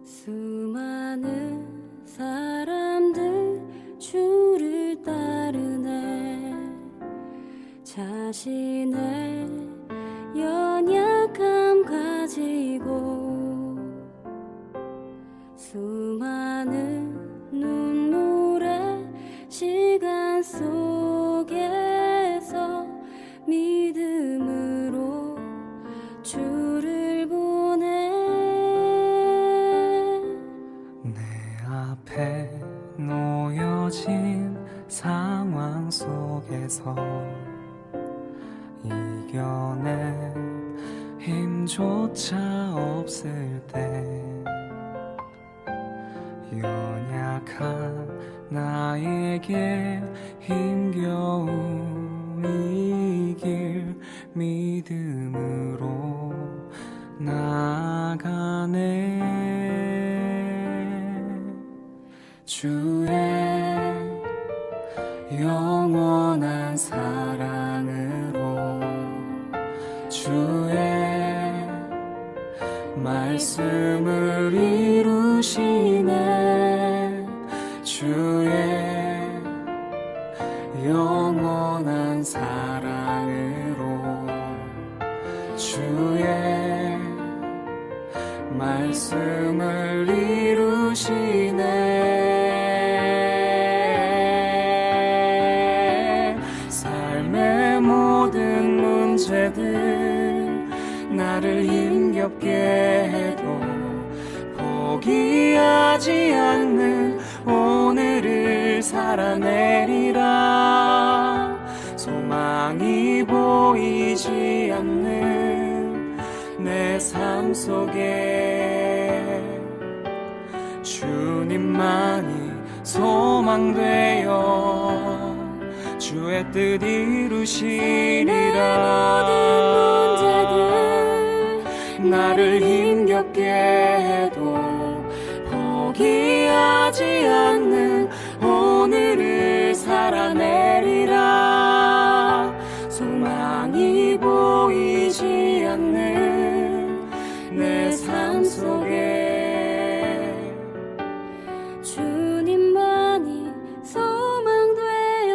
수많은 사람들 주를 따르네. 자신의 연약함 가지고 수많은 눈물의 시간 속에서 믿음으로 주를 보내. 내 앞에 놓여진 상황 속에서 이겨낼 힘조차 없을 때 연약한 나에게 힘겨운 이 길 믿음으로 나아가네. 주의 영원한 사랑으로 주의 말씀을 이루시네. 주의 영원한 사랑으로 주의 말씀을 이루시네. 삶의 모든 문제들 나를 힘겹게 해도 포기하지 않는 오늘을 살아내리라. 소망이 보이지 않는 내 삶 속에 주님만이 소망되어 주의 뜻 이루시리라. 나를 힘겹게 해도 포기하지 않는 오늘을 살아내리라. 소망이 보이지 않는 내 삶 속에 주님만이 소망되어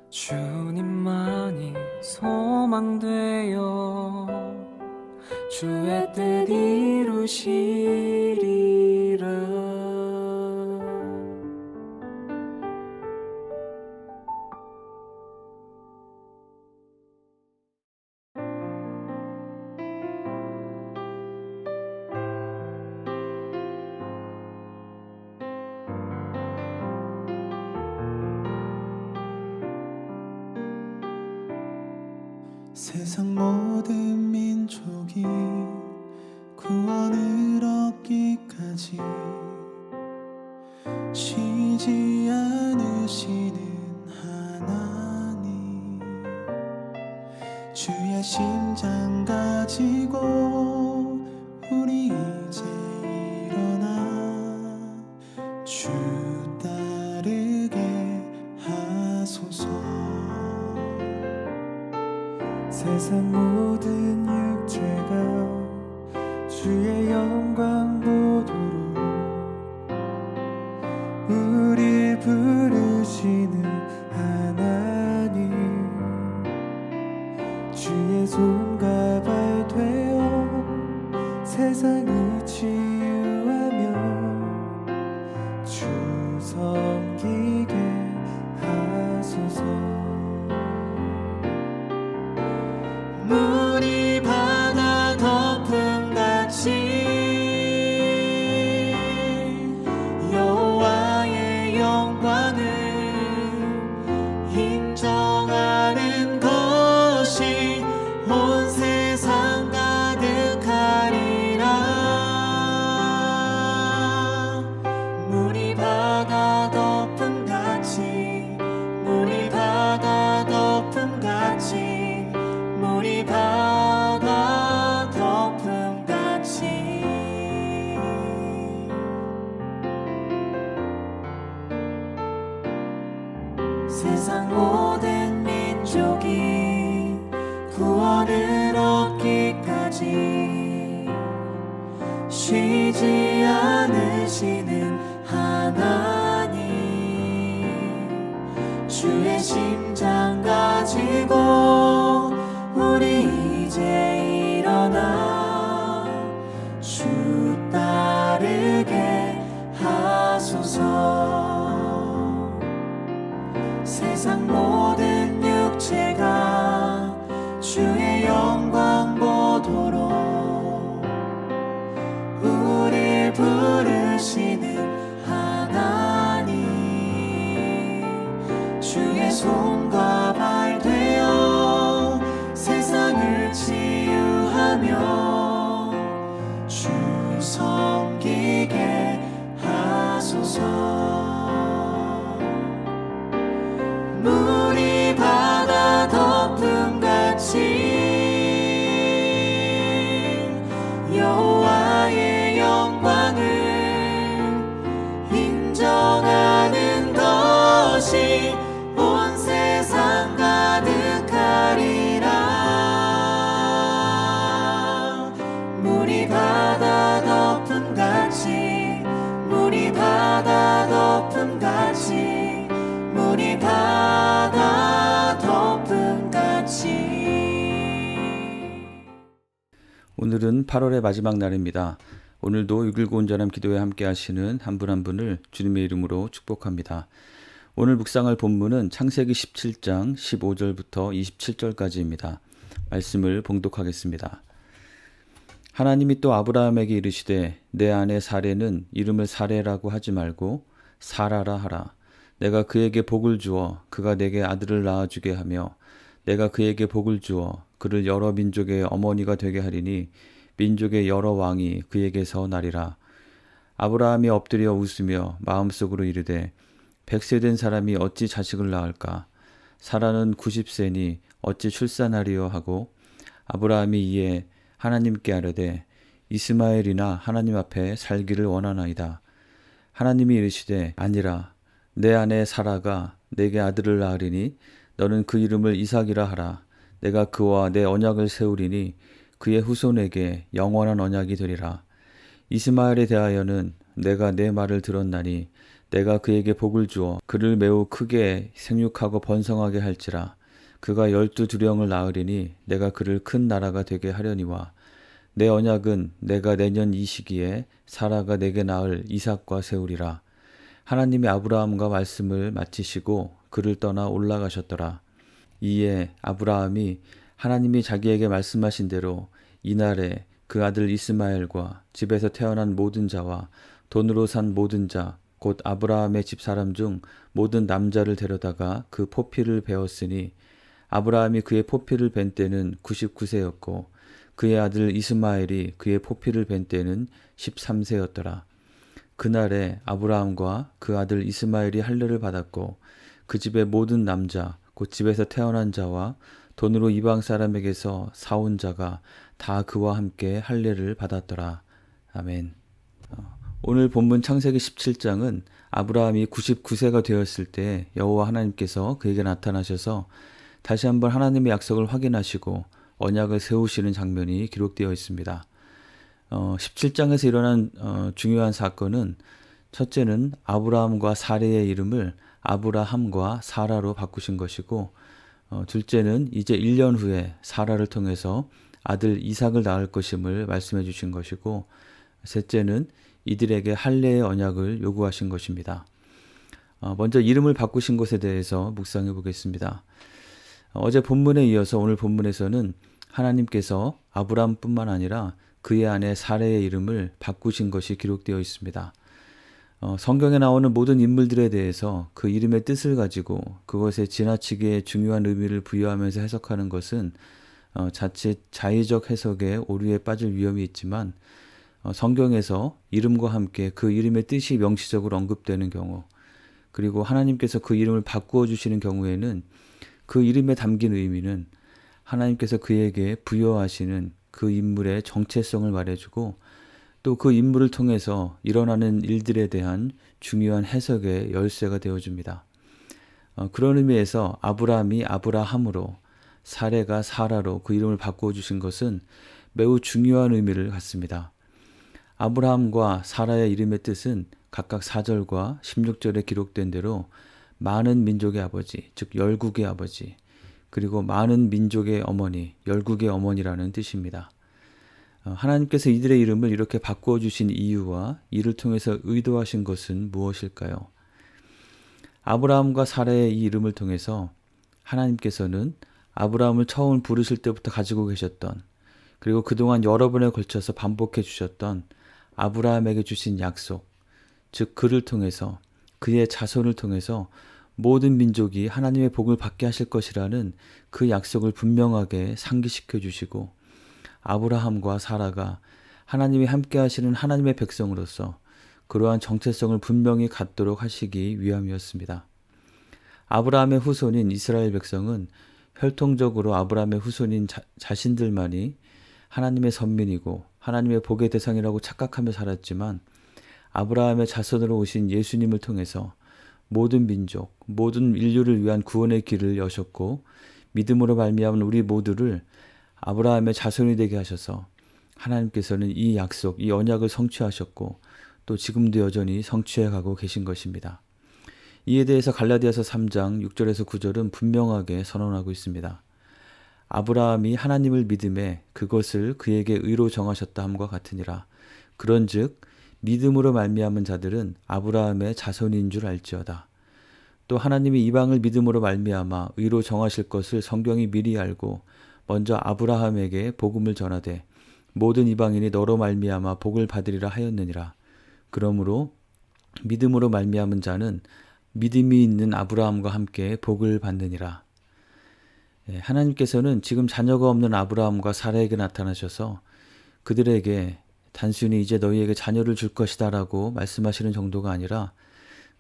주님만이 소망되어 주의 뜻 이루시리라. 세상 모든 민족이 구원을 얻기까지 쉬지 않으시는 하나님, 주의 심장 가지고 우리 이제 일어나 주 따르게 하소서. 세상 모든 육체가 주의 영광 보도록 우릴 부르시는 하나님, 주의 손과 발 되어 세상을 치유하며 주 섬기게 하소서. 물이 바다 덮음같이 물이 바다 덮음같이 여호와의 영광을 인정하는 것이 온 세상 가득하리라. 물이 바다 덮음같이 물이 바다 덮음같이 물이 바다 덮음같이. 오늘은 8월의 마지막 날입니다. 오늘도 6.19 온전함 기도에 함께 하시는 한 분 한 분을 주님의 이름으로 축복합니다. 오늘 묵상할 본문은 창세기 17장 15절부터 27절까지입니다. 말씀을 봉독하겠습니다. 하나님이 또 아브라함에게 이르시되 내 아내 사레는 이름을 사레라고 하지 말고 사라라 하라. 내가 그에게 복을 주어 그가 내게 아들을 낳아주게 하며 내가 그에게 복을 주어 그를 여러 민족의 어머니가 되게 하리니 민족의 여러 왕이 그에게서 나리라. 아브라함이 엎드려 웃으며 마음속으로 이르되 100세 된 사람이 어찌 자식을 낳을까? 사라는 90세니 어찌 출산하리요 하고 아브라함이 이에 하나님께 아뢰되 이스마엘이나 하나님 앞에 살기를 원하나이다. 하나님이 이르시되 아니라 내 아내 사라가 내게 아들을 낳으리니 너는 그 이름을 이삭이라 하라. 내가 그와 내 언약을 세우리니 그의 후손에게 영원한 언약이 되리라. 이스마엘에 대하여는 내가 내 말을 들었나니 내가 그에게 복을 주어 그를 매우 크게 생육하고 번성하게 할지라. 그가 12두령을 낳으리니 내가 그를 큰 나라가 되게 하려니와 내 언약은 내가 내년 이 시기에 사라가 내게 낳을 이삭과 세우리라. 하나님이 아브라함과 말씀을 마치시고 그를 떠나 올라가셨더라. 이에 아브라함이 하나님이 자기에게 말씀하신 대로 이날에 그 아들 이스마엘과 집에서 태어난 모든 자와 돈으로 산 모든 자 곧 아브라함의 집 사람 중 모든 남자를 데려다가 그 포피를 베었으니 아브라함이 그의 포피를 벤 때는 99세였고 그의 아들 이스마엘이 그의 포피를 벤 때는 13세였더라. 그날에 아브라함과 그 아들 이스마엘이 할례를 받았고 그 집의 모든 남자 곧 집에서 태어난 자와 돈으로 이방 사람에게서 사온 자가 다 그와 함께 할례를 받았더라. 아멘. 오늘 본문 창세기 17장은 아브라함이 99세가 되었을 때 여호와 하나님께서 그에게 나타나셔서 다시 한번 하나님의 약속을 확인하시고 언약을 세우시는 장면이 기록되어 있습니다. 17장에서 일어난 중요한 사건은 첫째는 아브라함과 사레의 이름을 아브라함과 사라로 바꾸신 것이고 둘째는 이제 1년 후에 사라를 통해서 아들 이삭을 낳을 것임을 말씀해 주신 것이고 셋째는 이들에게 할례의 언약을 요구하신 것입니다. 먼저 이름을 바꾸신 것에 대해서 묵상해 보겠습니다. 어제 본문에 이어서 오늘 본문에서는 하나님께서 아브라함뿐만 아니라 그의 아내 사레의 이름을 바꾸신 것이 기록되어 있습니다. 성경에 나오는 모든 인물들에 대해서 그 이름의 뜻을 가지고 그것에 지나치게 중요한 의미를 부여하면서 해석하는 것은 자칫 자의적 해석에 오류에 빠질 위험이 있지만 성경에서 이름과 함께 그 이름의 뜻이 명시적으로 언급되는 경우 그리고 하나님께서 그 이름을 바꾸어 주시는 경우에는 그 이름에 담긴 의미는 하나님께서 그에게 부여하시는 그 인물의 정체성을 말해주고 또 그 인물을 통해서 일어나는 일들에 대한 중요한 해석의 열쇠가 되어줍니다. 그런 의미에서 아브라함이 아브라함으로 사레가 사라로 그 이름을 바꾸어 주신 것은 매우 중요한 의미를 갖습니다. 아브라함과 사라의 이름의 뜻은 각각 4절과 16절에 기록된 대로 많은 민족의 아버지, 즉 열국의 아버지, 그리고 많은 민족의 어머니, 열국의 어머니라는 뜻입니다. 하나님께서 이들의 이름을 이렇게 바꾸어 주신 이유와 이를 통해서 의도하신 것은 무엇일까요? 아브라함과 사라의 이 이름을 통해서 하나님께서는 아브라함을 처음 부르실 때부터 가지고 계셨던 그리고 그동안 여러 번에 걸쳐서 반복해 주셨던 아브라함에게 주신 약속, 즉 그를 통해서 그의 자손을 통해서 모든 민족이 하나님의 복을 받게 하실 것이라는 그 약속을 분명하게 상기시켜 주시고 아브라함과 사라가 하나님이 함께 하시는 하나님의 백성으로서 그러한 정체성을 분명히 갖도록 하시기 위함이었습니다. 아브라함의 후손인 이스라엘 백성은 혈통적으로 아브라함의 후손인 자신들만이 하나님의 선민이고 하나님의 복의 대상이라고 착각하며 살았지만 아브라함의 자손으로 오신 예수님을 통해서 모든 민족, 모든 인류를 위한 구원의 길을 여셨고 믿음으로 말미암은 우리 모두를 아브라함의 자손이 되게 하셔서 하나님께서는 이 약속, 이 언약을 성취하셨고 또 지금도 여전히 성취해 가고 계신 것입니다. 이에 대해서 갈라디아서 3장 6절에서 9절은 분명하게 선언하고 있습니다. 아브라함이 하나님을 믿음에 그것을 그에게 의로 정하셨다 함과 같으니라. 그런즉 믿음으로 말미암은 자들은 아브라함의 자손인 줄 알지어다. 또 하나님이 이방을 믿음으로 말미암아 의로 정하실 것을 성경이 미리 알고 먼저 아브라함에게 복음을 전하되 모든 이방인이 너로 말미암아 복을 받으리라 하였느니라. 그러므로 믿음으로 말미암은 자는 믿음이 있는 아브라함과 함께 복을 받느니라. 하나님께서는 지금 자녀가 없는 아브라함과 사라에게 나타나셔서 그들에게 단순히 이제 너희에게 자녀를 줄 것이다 라고 말씀하시는 정도가 아니라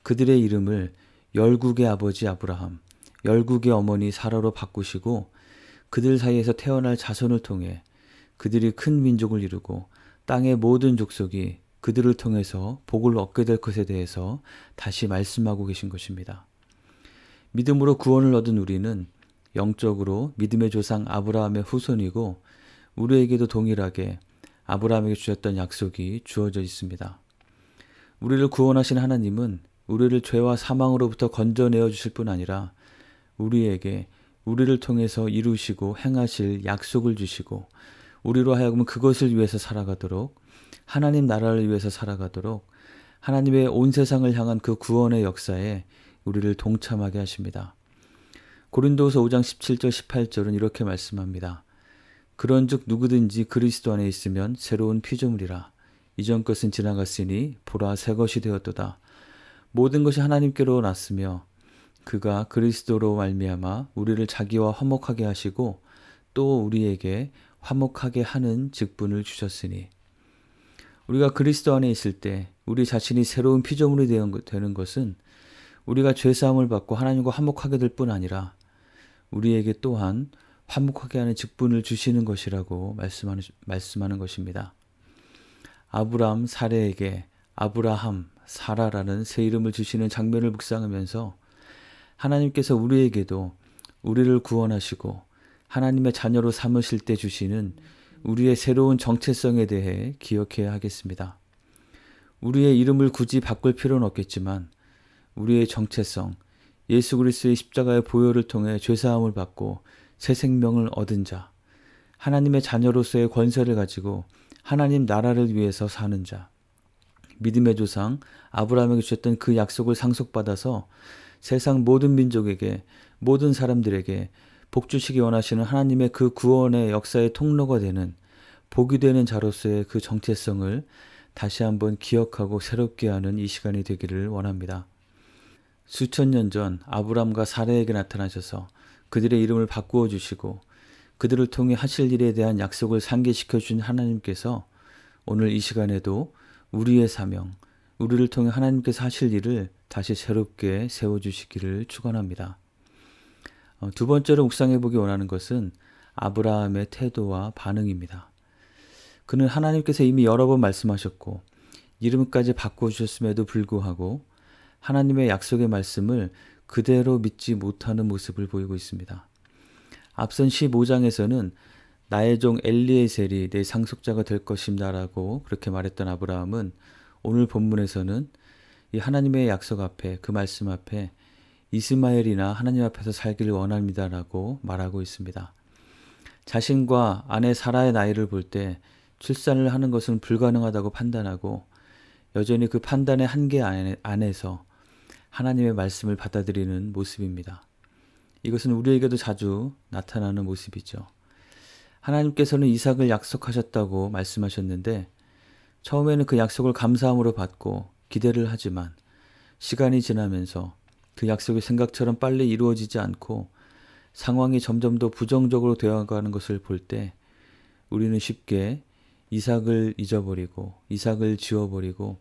그들의 이름을 열국의 아버지 아브라함, 열국의 어머니 사라로 바꾸시고 그들 사이에서 태어날 자손을 통해 그들이 큰 민족을 이루고 땅의 모든 족속이 그들을 통해서 복을 얻게 될 것에 대해서 다시 말씀하고 계신 것입니다. 믿음으로 구원을 얻은 우리는 영적으로 믿음의 조상 아브라함의 후손이고 우리에게도 동일하게 아브라함에게 주셨던 약속이 주어져 있습니다. 우리를 구원하신 하나님은 우리를 죄와 사망으로부터 건져내어 주실 뿐 아니라 우리에게 우리를 통해서 이루시고 행하실 약속을 주시고 우리로 하여금 그것을 위해서 살아가도록 하나님 나라를 위해서 살아가도록 하나님의 온 세상을 향한 그 구원의 역사에 우리를 동참하게 하십니다. 고린도후서 5장 17절 18절은 이렇게 말씀합니다. 그런즉 누구든지 그리스도 안에 있으면 새로운 피조물이라. 이전 것은 지나갔으니 보라 새 것이 되었도다. 모든 것이 하나님께로 났으며 그가 그리스도로 말미암아 우리를 자기와 화목하게 하시고 또 우리에게 화목하게 하는 직분을 주셨으니. 우리가 그리스도 안에 있을 때 우리 자신이 새로운 피조물이 되는 것은 우리가 죄사함을 받고 하나님과 화목하게 될 뿐 아니라 우리에게 또한 화목하게 하는 직분을 주시는 것이라고 말씀하는 것입니다. 아브람 사레에게 아브라함, 사라라는 새 이름을 주시는 장면을 묵상하면서 하나님께서 우리에게도 우리를 구원하시고 하나님의 자녀로 삼으실 때 주시는 우리의 새로운 정체성에 대해 기억해야 하겠습니다. 우리의 이름을 굳이 바꿀 필요는 없겠지만 우리의 정체성, 예수 그리스도의 십자가의 보혈을 통해 죄사함을 받고 새 생명을 얻은 자, 하나님의 자녀로서의 권세를 가지고 하나님 나라를 위해서 사는 자, 믿음의 조상 아브라함에게 주셨던 그 약속을 상속받아서 세상 모든 민족에게, 모든 사람들에게 복 주시기 원하시는 하나님의 그 구원의 역사의 통로가 되는 복이 되는 자로서의 그 정체성을 다시 한번 기억하고 새롭게 하는 이 시간이 되기를 원합니다. 수천 년 전 아브람과 사라에게 나타나셔서 그들의 이름을 바꾸어 주시고 그들을 통해 하실 일에 대한 약속을 상기시켜 준 하나님께서 오늘 이 시간에도 우리의 사명, 우리를 통해 하나님께서 하실 일을 다시 새롭게 세워주시기를 축원합니다. 두 번째로 묵상해 보기 원하는 것은 아브라함의 태도와 반응입니다. 그는 하나님께서 이미 여러 번 말씀하셨고 이름까지 바꿔주셨음에도 불구하고 하나님의 약속의 말씀을 그대로 믿지 못하는 모습을 보이고 있습니다. 앞선 15장에서는 나의 종 엘리에셀이 내 상속자가 될 것입니다 라고 그렇게 말했던 아브라함은 오늘 본문에서는 이 하나님의 약속 앞에, 그 말씀 앞에 이스마엘이나 하나님 앞에서 살기를 원합니다 라고 말하고 있습니다. 자신과 아내 사라의 나이를 볼 때 출산을 하는 것은 불가능하다고 판단하고 여전히 그 판단의 한계 안에서 하나님의 말씀을 받아들이는 모습입니다. 이것은 우리에게도 자주 나타나는 모습이죠. 하나님께서는 이삭을 약속하셨다고 말씀하셨는데 처음에는 그 약속을 감사함으로 받고 기대를 하지만 시간이 지나면서 그 약속이 생각처럼 빨리 이루어지지 않고 상황이 점점 더 부정적으로 되어가는 것을 볼 때 우리는 쉽게 이삭을 잊어버리고 이삭을 지워버리고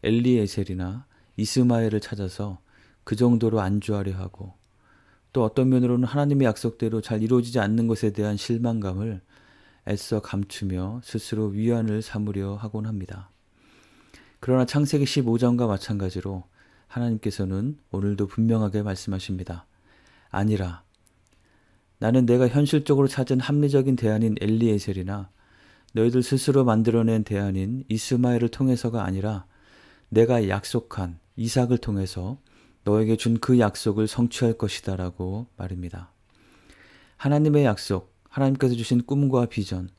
엘리에셀이나 이스마엘을 찾아서 그 정도로 안주하려 하고, 또 어떤 면으로는 하나님의 약속대로 잘 이루어지지 않는 것에 대한 실망감을 애써 감추며 스스로 위안을 삼으려 하곤 합니다. 그러나 창세기 15장과 마찬가지로 하나님께서는 오늘도 분명하게 말씀하십니다. 아니라, 나는 내가 현실적으로 찾은 합리적인 대안인 엘리에셀이나 너희들 스스로 만들어낸 대안인 이스마엘을 통해서가 아니라 내가 약속한 이삭을 통해서 너에게 준 그 약속을 성취할 것이다 라고 말입니다. 하나님의 약속, 하나님께서 주신 꿈과 비전,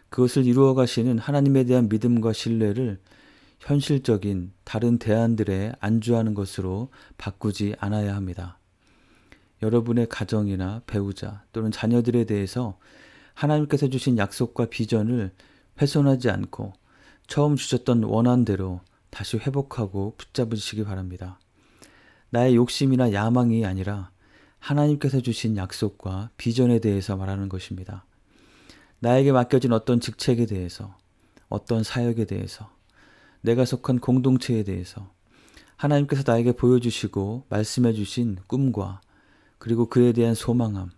그것을 이루어 가시는 하나님에 대한 믿음과 신뢰를 현실적인 다른 대안들에 안주하는 것으로 바꾸지 않아야 합니다. 여러분의 가정이나 배우자 또는 자녀들에 대해서 하나님께서 주신 약속과 비전을 훼손하지 않고 처음 주셨던 원한대로 다시 회복하고 붙잡으시기 바랍니다. 나의 욕심이나 야망이 아니라 하나님께서 주신 약속과 비전에 대해서 말하는 것입니다. 나에게 맡겨진 어떤 직책에 대해서, 어떤 사역에 대해서, 내가 속한 공동체에 대해서 하나님께서 나에게 보여주시고 말씀해 주신 꿈과 그리고 그에 대한 소망함,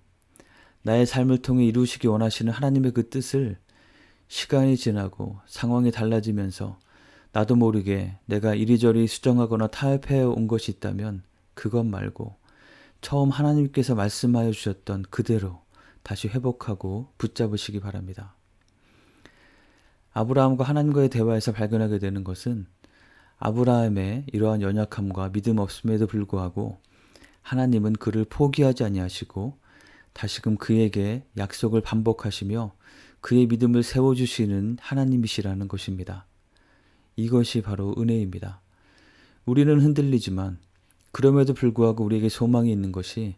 나의 삶을 통해 이루시기 원하시는 하나님의 그 뜻을 시간이 지나고 상황이 달라지면서 나도 모르게 내가 이리저리 수정하거나 타협해 온 것이 있다면 그것 말고 처음 하나님께서 말씀하여 주셨던 그대로 다시 회복하고 붙잡으시기 바랍니다. 아브라함과 하나님과의 대화에서 발견하게 되는 것은 아브라함의 이러한 연약함과 믿음 없음에도 불구하고 하나님은 그를 포기하지 아니하시고 다시금 그에게 약속을 반복하시며 그의 믿음을 세워주시는 하나님이시라는 것입니다. 이것이 바로 은혜입니다. 우리는 흔들리지만 그럼에도 불구하고 우리에게 소망이 있는 것이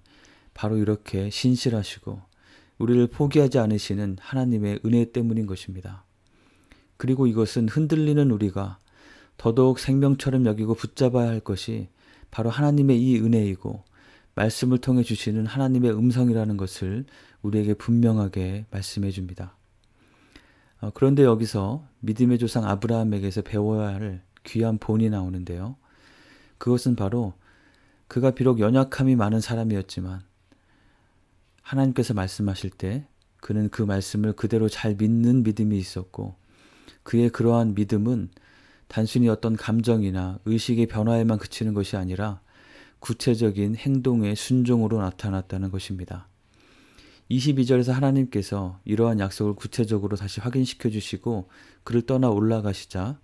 바로 이렇게 신실하시고 우리를 포기하지 않으시는 하나님의 은혜 때문인 것입니다. 그리고 이것은 흔들리는 우리가 더더욱 생명처럼 여기고 붙잡아야 할 것이 바로 하나님의 이 은혜이고 말씀을 통해 주시는 하나님의 음성이라는 것을 우리에게 분명하게 말씀해 줍니다. 그런데 여기서 믿음의 조상 아브라함에게서 배워야 할 귀한 본이 나오는데요. 그것은 바로 그가 비록 연약함이 많은 사람이었지만 하나님께서 말씀하실 때 그는 그 말씀을 그대로 잘 믿는 믿음이 있었고 그의 그러한 믿음은 단순히 어떤 감정이나 의식의 변화에만 그치는 것이 아니라 구체적인 행동의 순종으로 나타났다는 것입니다. 22절에서 하나님께서 이러한 약속을 구체적으로 다시 확인시켜 주시고 그를 떠나 올라가시자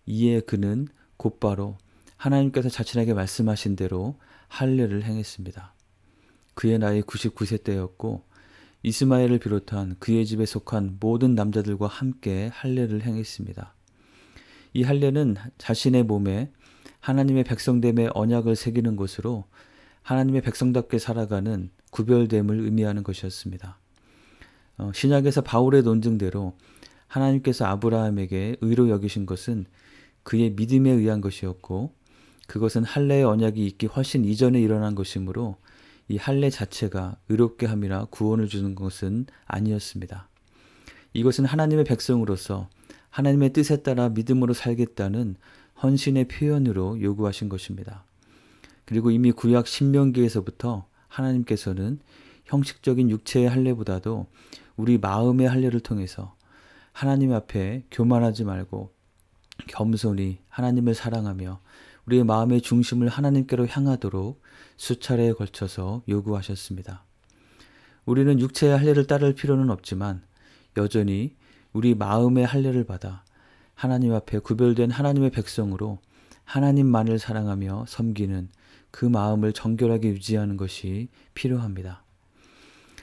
이에 그는 곧바로 하나님께서 자신에게 말씀하신 대로 할례를 행했습니다. 그의 나이 99세 때였고 이스마엘을 비롯한 그의 집에 속한 모든 남자들과 함께 할례를 행했습니다. 이 할례는 자신의 몸에 하나님의 백성됨의 언약을 새기는 것으로 하나님의 백성답게 살아가는 구별됨을 의미하는 것이었습니다. 신약에서 바울의 논증대로 하나님께서 아브라함에게 의로 여기신 것은 그의 믿음에 의한 것이었고 그것은 할례의 언약이 있기 훨씬 이전에 일어난 것이므로 이 할례 자체가 의롭게 함이나 구원을 주는 것은 아니었습니다. 이것은 하나님의 백성으로서 하나님의 뜻에 따라 믿음으로 살겠다는 헌신의 표현으로 요구하신 것입니다. 그리고 이미 구약 신명기에서부터 하나님께서는 형식적인 육체의 할례보다도 우리 마음의 할례를 통해서 하나님 앞에 교만하지 말고 겸손히 하나님을 사랑하며 우리의 마음의 중심을 하나님께로 향하도록 수차례에 걸쳐서 요구하셨습니다. 우리는 육체의 할례를 따를 필요는 없지만 여전히 우리 마음의 할례를 받아 하나님 앞에 구별된 하나님의 백성으로 하나님만을 사랑하며 섬기는 그 마음을 정결하게 유지하는 것이 필요합니다.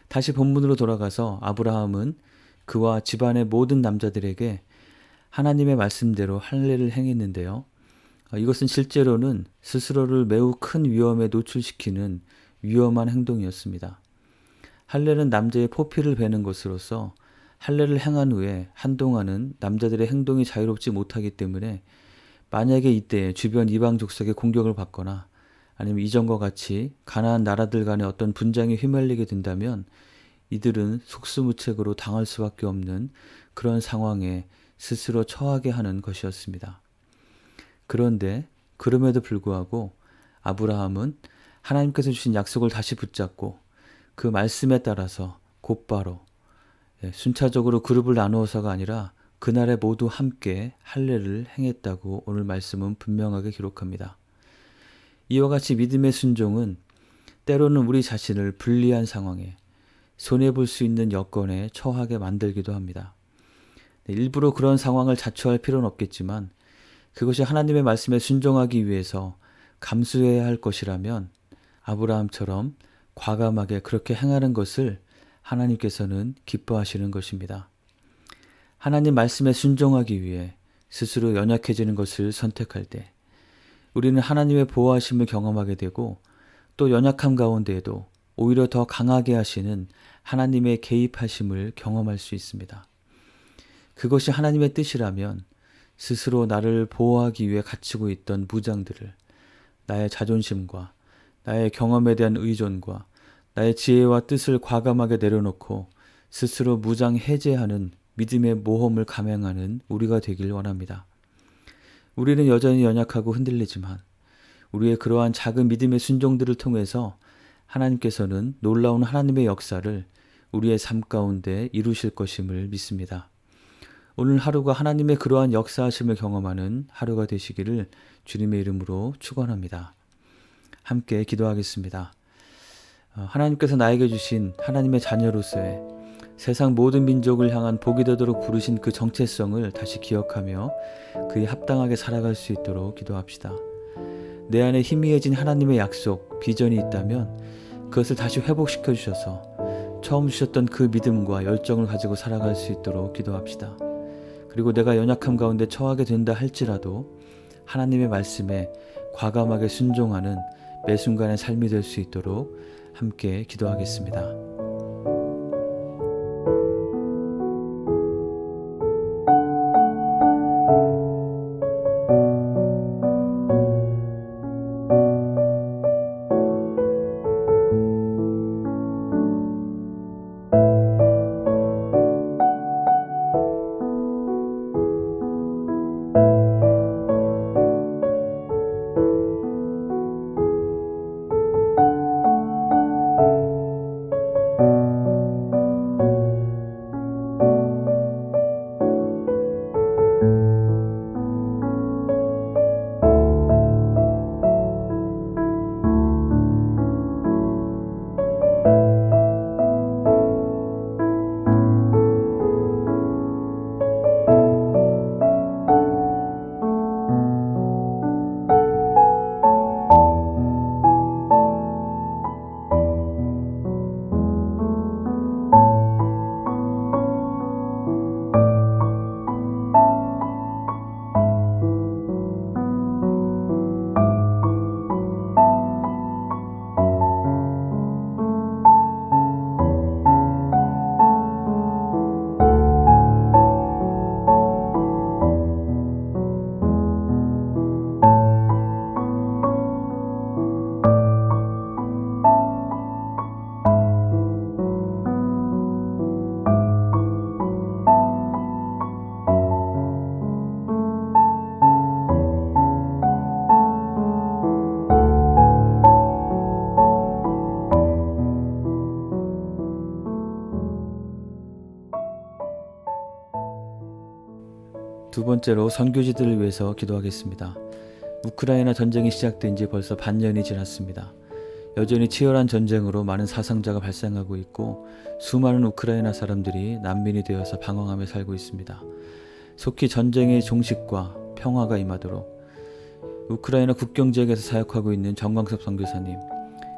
다시 본문으로 돌아가서 아브라함은 그와 집안의 모든 남자들에게 하나님의 말씀대로 할례를 행했는데요. 이것은 실제로는 스스로를 매우 큰 위험에 노출시키는 위험한 행동이었습니다. 할례는 남자의 포피를 베는 것으로서 할례를 행한 후에 한동안은 남자들의 행동이 자유롭지 못하기 때문에 만약에 이때 주변 이방 족속의 공격을 받거나 아니면 이전과 같이 가나안 나라들 간의 어떤 분쟁에 휘말리게 된다면 이들은 속수무책으로 당할 수밖에 없는 그런 상황에 스스로 처하게 하는 것이었습니다. 그런데 그럼에도 불구하고 아브라함은 하나님께서 주신 약속을 다시 붙잡고 그 말씀에 따라서 곧바로 순차적으로 그룹을 나누어서가 아니라 그날에 모두 함께 할례를 행했다고 오늘 말씀은 분명하게 기록합니다. 이와 같이 믿음의 순종은 때로는 우리 자신을 불리한 상황에 손해볼 수 있는 여건에 처하게 만들기도 합니다. 일부러 그런 상황을 자초할 필요는 없겠지만 그것이 하나님의 말씀에 순종하기 위해서 감수해야 할 것이라면 아브라함처럼 과감하게 그렇게 행하는 것을 하나님께서는 기뻐하시는 것입니다. 하나님 말씀에 순종하기 위해 스스로 연약해지는 것을 선택할 때 우리는 하나님의 보호하심을 경험하게 되고 또 연약함 가운데에도 오히려 더 강하게 하시는 하나님의 개입하심을 경험할 수 있습니다. 그것이 하나님의 뜻이라면 스스로 나를 보호하기 위해 갖추고 있던 무장들을 나의 자존심과 나의 경험에 대한 의존과 나의 지혜와 뜻을 과감하게 내려놓고 스스로 무장 해제하는 믿음의 모험을 감행하는 우리가 되길 원합니다. 우리는 여전히 연약하고 흔들리지만 우리의 그러한 작은 믿음의 순종들을 통해서 하나님께서는 놀라운 하나님의 역사를 우리의 삶 가운데 이루실 것임을 믿습니다. 오늘 하루가 하나님의 그러한 역사하심을 경험하는 하루가 되시기를 주님의 이름으로 축원합니다. 함께 기도하겠습니다. 하나님께서 나에게 주신 하나님의 자녀로서의 세상 모든 민족을 향한 복이 되도록 부르신 그 정체성을 다시 기억하며 그에 합당하게 살아갈 수 있도록 기도합시다. 내 안에 희미해진 하나님의 약속, 비전이 있다면 그것을 다시 회복시켜 주셔서 처음 주셨던 그 믿음과 열정을 가지고 살아갈 수 있도록 기도합시다. 그리고 내가 연약함 가운데 처하게 된다 할지라도 하나님의 말씀에 과감하게 순종하는 매 순간의 삶이 될 수 있도록 함께 기도하겠습니다. 두 번째로 선교지들을 위해서 기도하겠습니다. 우크라이나 전쟁이 시작된 지 벌써 반년이 지났습니다. 여전히 치열한 전쟁으로 많은 사상자가 발생하고 있고 수많은 우크라이나 사람들이 난민이 되어서 방황하며 살고 있습니다. 속히 전쟁의 종식과 평화가 임하도록 우크라이나 국경 지역에서 사역하고 있는 정광섭 선교사님,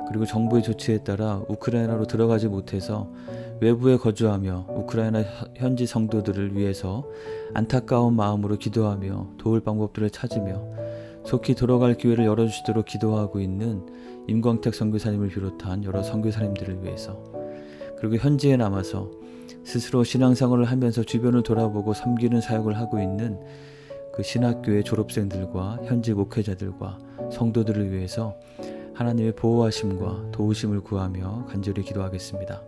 그리고 정부의 조치에 따라 우크라이나로 들어가지 못해서 외부에 거주하며 우크라이나 현지 성도들을 위해서 안타까운 마음으로 기도하며 도울 방법들을 찾으며 속히 돌아갈 기회를 열어주시도록 기도하고 있는 임광택 선교사님을 비롯한 여러 선교사님들을 위해서, 그리고 현지에 남아서 스스로 신앙생활을 하면서 주변을 돌아보고 섬기는 사역을 하고 있는 그 신학교의 졸업생들과 현지 목회자들과 성도들을 위해서 하나님의 보호하심과 도우심을 구하며 간절히 기도하겠습니다.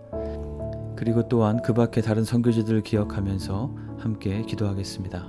그리고 또한 그 밖에 다른 선교지들을 기억하면서 함께 기도하겠습니다.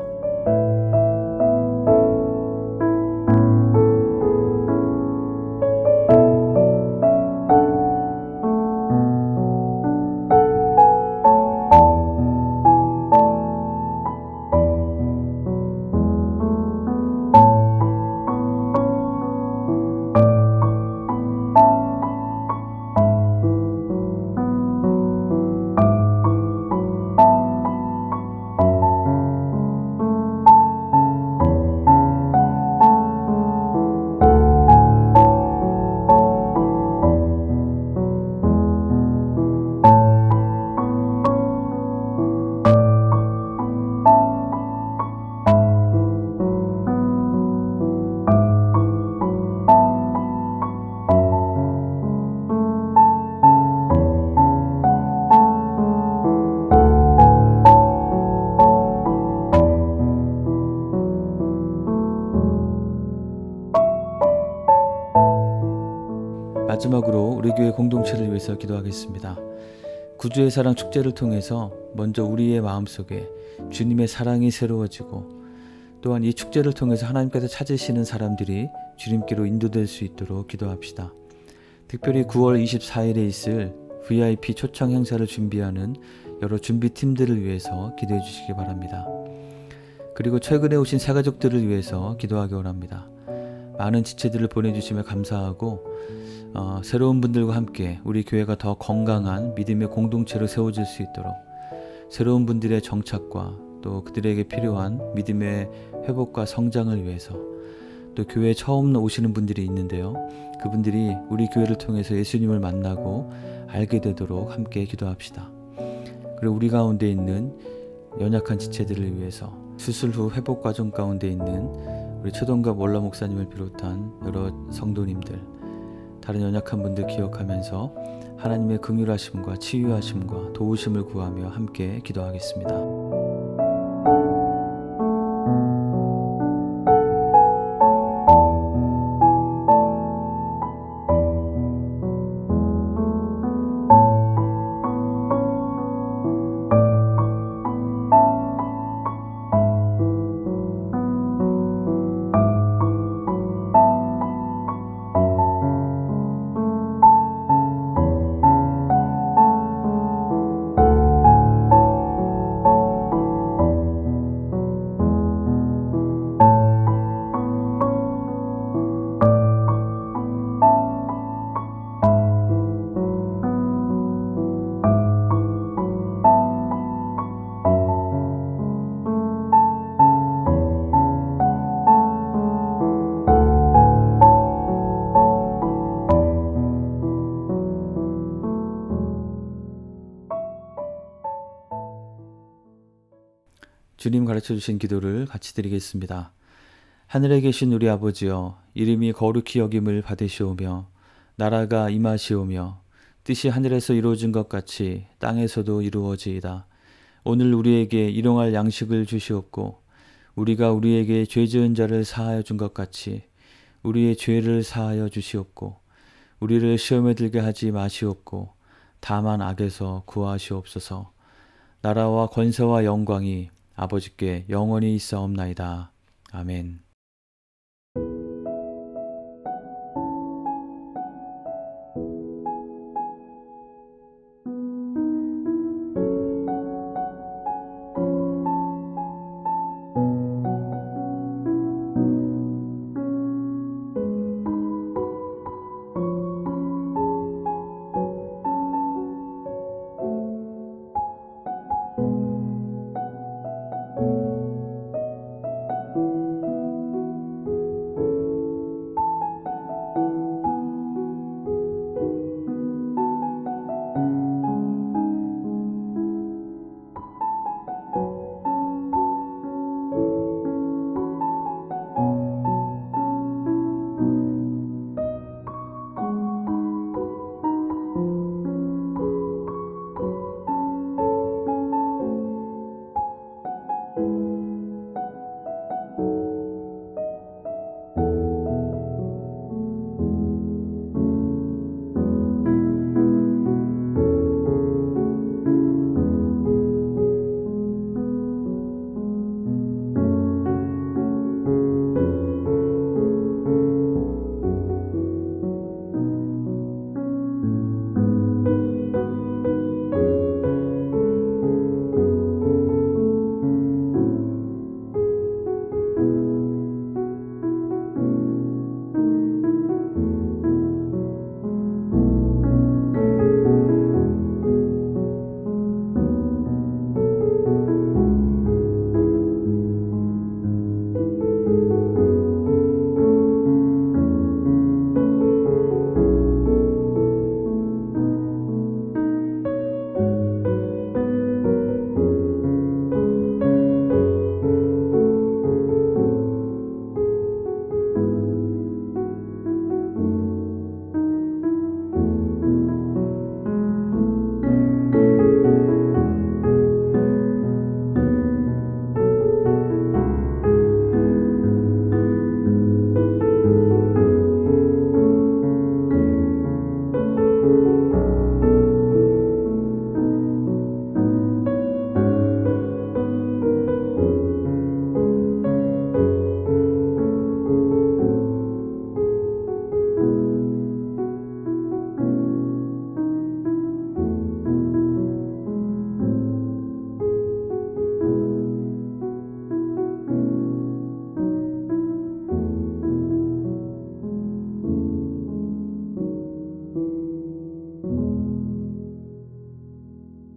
마지막으로 우리 교회 공동체를 위해서 기도하겠습니다. 구주의 사랑 축제를 통해서 먼저 우리의 마음속에 주님의 사랑이 새로워지고 또한 이 축제를 통해서 하나님께서 찾으시는 사람들이 주님께로 인도될 수 있도록 기도합시다. 특별히 9월 24일에 있을 VIP 초청 행사를 준비하는 여러 준비팀들을 위해서 기도해 주시기 바랍니다. 그리고 최근에 오신 새가족들을 위해서 기도하기 원합니다. 많은 지체들을 보내주시며 감사하고 새로운 분들과 함께 우리 교회가 더 건강한 믿음의 공동체로 세워질 수 있도록 새로운 분들의 정착과 또 그들에게 필요한 믿음의 회복과 성장을 위해서 또 교회에 처음 오시는 분들이 있는데요. 그분들이 우리 교회를 통해서 예수님을 만나고 알게 되도록 함께 기도합시다. 그리고 우리 가운데 있는 연약한 지체들을 위해서 수술 후 회복 과정 가운데 있는 우리 최동갑 원로 목사님을 비롯한 여러 성도님들, 다른 연약한 분들 기억하면서 하나님의 긍휼하심과 치유하심과 도우심을 구하며 함께 기도하겠습니다. 주님 가르쳐 주신 기도를 같이 드리겠습니다. 하늘에 계신 우리 아버지여, 이름이 거룩히 여김을 받으시오며 나라가 임하시오며 뜻이 하늘에서 이루어진 것 같이 땅에서도 이루어지이다. 오늘 우리에게 일용할 양식을 주시옵고 우리가 우리에게 죄 지은 자를 사하여 준 것 같이 우리의 죄를 사하여 주시옵고 우리를 시험에 들게 하지 마시옵고 다만 악에서 구하시옵소서. 나라와 권세와 영광이 아버지께 영원히 있사옵나이다. 아멘.